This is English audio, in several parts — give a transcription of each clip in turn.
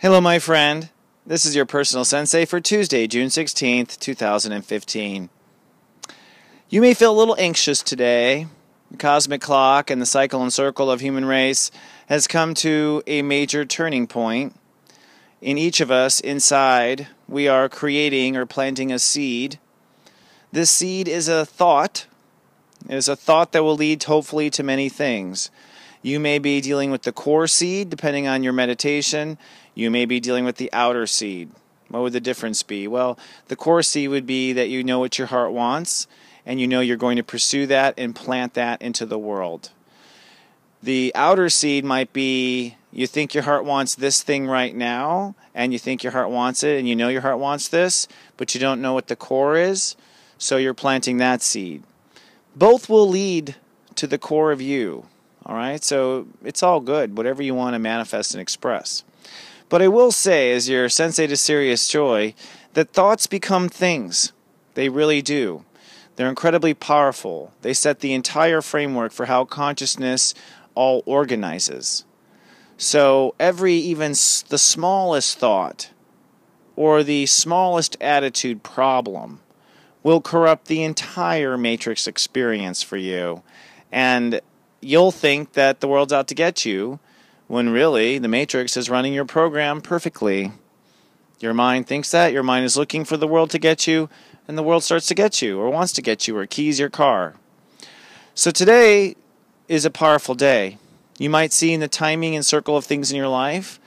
Hello, my friend. This is your personal sensei for Tuesday, June 16th, 2015. You may feel a little anxious today. The cosmic clock and the cycle and circle of human race has come to a major turning point. In each of us, inside, we are creating or planting a seed. This seed is a thought. It is a thought that will lead, hopefully, to many things. You may be dealing with the core seed, depending on your meditation. You may be dealing with the outer seed. What would the difference be? Well, the core seed would be that you know what your heart wants, and you know you're going to pursue that and plant that into the world. The outer seed might be you think your heart wants this thing right now, and you think your heart wants it, and you know your heart wants this, but you don't know what the core is, so you're planting that seed. Both will lead to the core of you. All right, so it's all good, whatever you want to manifest and express. But I will say, as your Sensei to Serious Joy, that thoughts become things. They really do. They're incredibly powerful. They set the entire framework for how consciousness all organizes. So even the smallest thought or the smallest attitude problem will corrupt the entire matrix experience for you. And you'll think that the world's out to get you, when really the matrix is running your program perfectly. Your mind thinks that. Your mind is looking for the world to get you, and the world starts to get you, or wants to get you, or keys your car. So today is a powerful day. You might see in the timing and circle of things in your life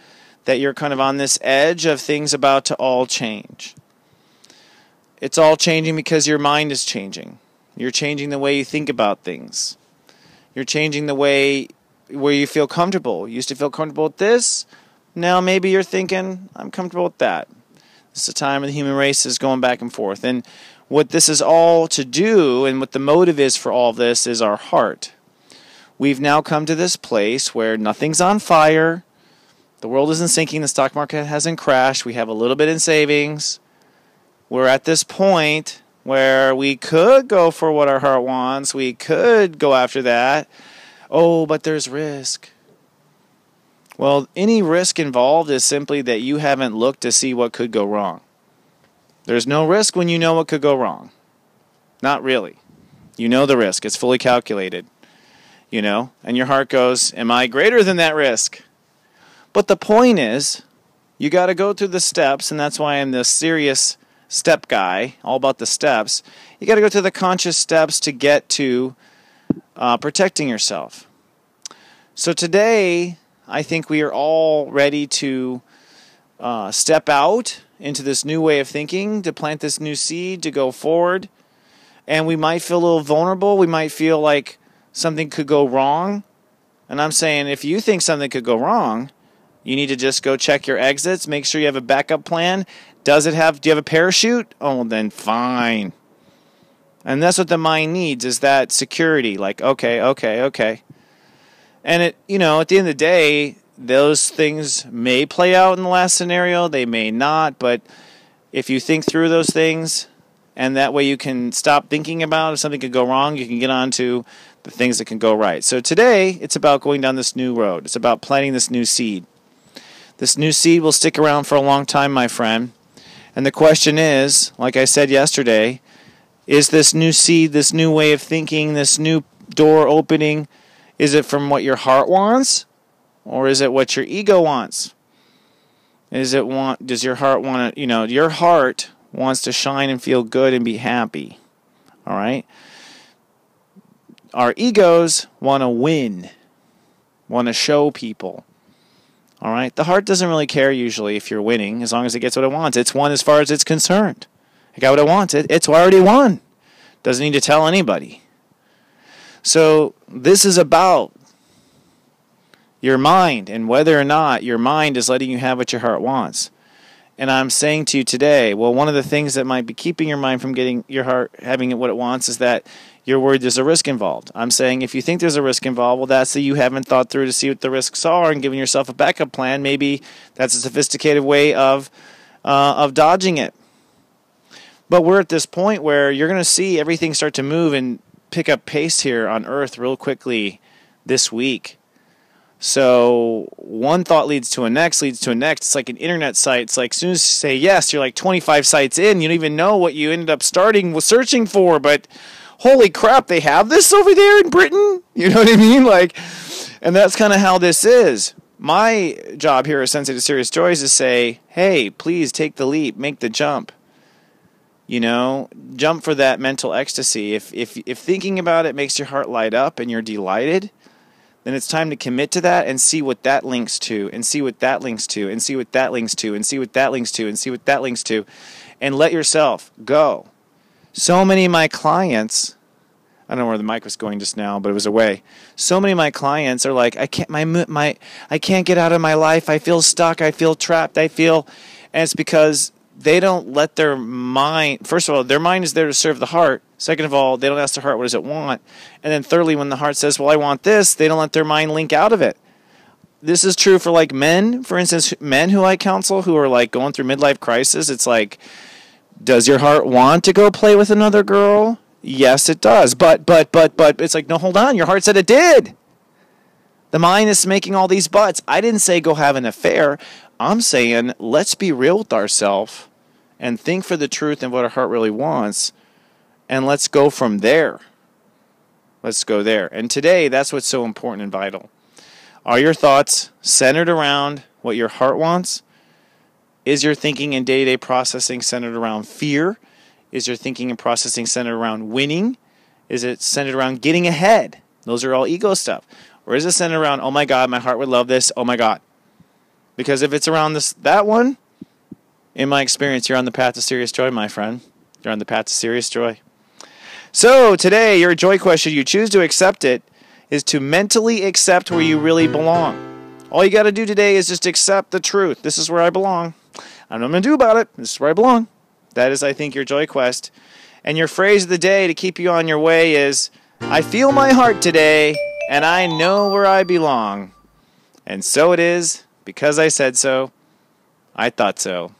that you're kind of on this edge of things about to all change. It's all changing because your mind is changing. You're changing the way you think about things. You're changing the way where you feel comfortable. You used to feel comfortable with this. Now maybe you're thinking, I'm comfortable with that. It's the time of the human race is going back and forth. And what this is all to do, and what the motive is for all of this, is our heart. We've now come to this place where nothing's on fire. The world isn't sinking. The stock market hasn't crashed. We have a little bit in savings. We're at this point where we could go for what our heart wants. We could go after that. Oh, but there's risk. Well, any risk involved is simply that you haven't looked to see what could go wrong. There's no risk when you know what could go wrong. Not really. You know the risk. It's fully calculated. You know, and your heart goes, am I greater than that risk? But the point is, you got to go through the steps, and that's why I'm the serious step guy, all about the steps. You got to go through the conscious steps to get to protecting yourself. So today, I think we are all ready to step out into this new way of thinking, to plant this new seed, to go forward. And we might feel a little vulnerable. We might feel like something could go wrong. And I'm saying if you think something could go wrong, you need to just go check your exits, make sure you have a backup plan. Do you have a parachute? Oh, then fine. And that's what the mind needs, is that security. Like, okay. And at the end of the day, those things may play out in the last scenario. They may not. But if you think through those things, and that way you can stop thinking about if something could go wrong, you can get on to the things that can go right. So today, it's about going down this new road. It's about planting this new seed. This new seed will stick around for a long time, my friend. And the question is, like I said yesterday, is this new seed, this new way of thinking, this new door opening, is it from what your heart wants, or is it what your ego wants? Does your heart want to, your heart wants to shine and feel good and be happy. All right? Our egos want to win, want to show people. All right? The heart doesn't really care usually if you're winning, as long as it gets what it wants. It's won as far as it's concerned. I got what I wanted. It's already won. Doesn't need to tell anybody. So this is about your mind and whether or not your mind is letting you have what your heart wants. And I'm saying to you today, well, one of the things that might be keeping your mind from getting your heart having what it wants is that you're worried there's a risk involved. I'm saying if you think there's a risk involved, well, that's that you haven't thought through to see what the risks are and giving yourself a backup plan. Maybe that's a sophisticated way of dodging it. But we're at this point where you're going to see everything start to move and pick up pace here on Earth real quickly this week. So one thought leads to a next, leads to a next. It's like an internet site. It's like as soon as you say yes, you're like 25 sites in. You don't even know what you ended up searching for. But holy crap, they have this over there in Britain? You know what I mean? Like, and that's kind of how this is. My job here at Sensei to Serious Joy is to say, hey, please take the leap, make the jump. You know, jump for that mental ecstasy. If thinking about it makes your heart light up and you're delighted, then it's time to commit to that and see what that links to, and see what that links to, and see what that links to, and see what that links to, and see what that links to, and let yourself go. So many of my clients, I don't know where the mic was going just now, but it was away. So many of my clients are like, I can't get out of my life. I feel stuck. I feel trapped. And it's because they don't let their mind, first of all, their mind is there to serve the heart. Second of all, they don't ask their heart, what does it want? And then thirdly, when the heart says, well, I want this, they don't let their mind link out of it. This is true for like men, for instance, men who I counsel who are like going through midlife crisis. It's like, does your heart want to go play with another girl? Yes, it does. But it's like, no, hold on. Your heart said it did. The mind is making all these buts. I didn't say go have an affair. I'm saying let's be real with ourselves and think for the truth and what our heart really wants. And let's go from there. Let's go there. And today, that's what's so important and vital. Are your thoughts centered around what your heart wants? Is your thinking and day-to-day processing centered around fear? Is your thinking and processing centered around winning? Is it centered around getting ahead? Those are all ego stuff. Or is it centered around, oh my God, my heart would love this, oh my God. Because if it's around that one, in my experience, you're on the path to serious joy, my friend. You're on the path to serious joy. So today, your joy question, you choose to accept it, is to mentally accept where you really belong. All you got to do today is just accept the truth. This is where I belong. I don't know what I'm going to do about it. This is where I belong. That is, I think, your joy quest. And your phrase of the day to keep you on your way is, I feel my heart today, and I know where I belong. And so it is, because I said so, I thought so.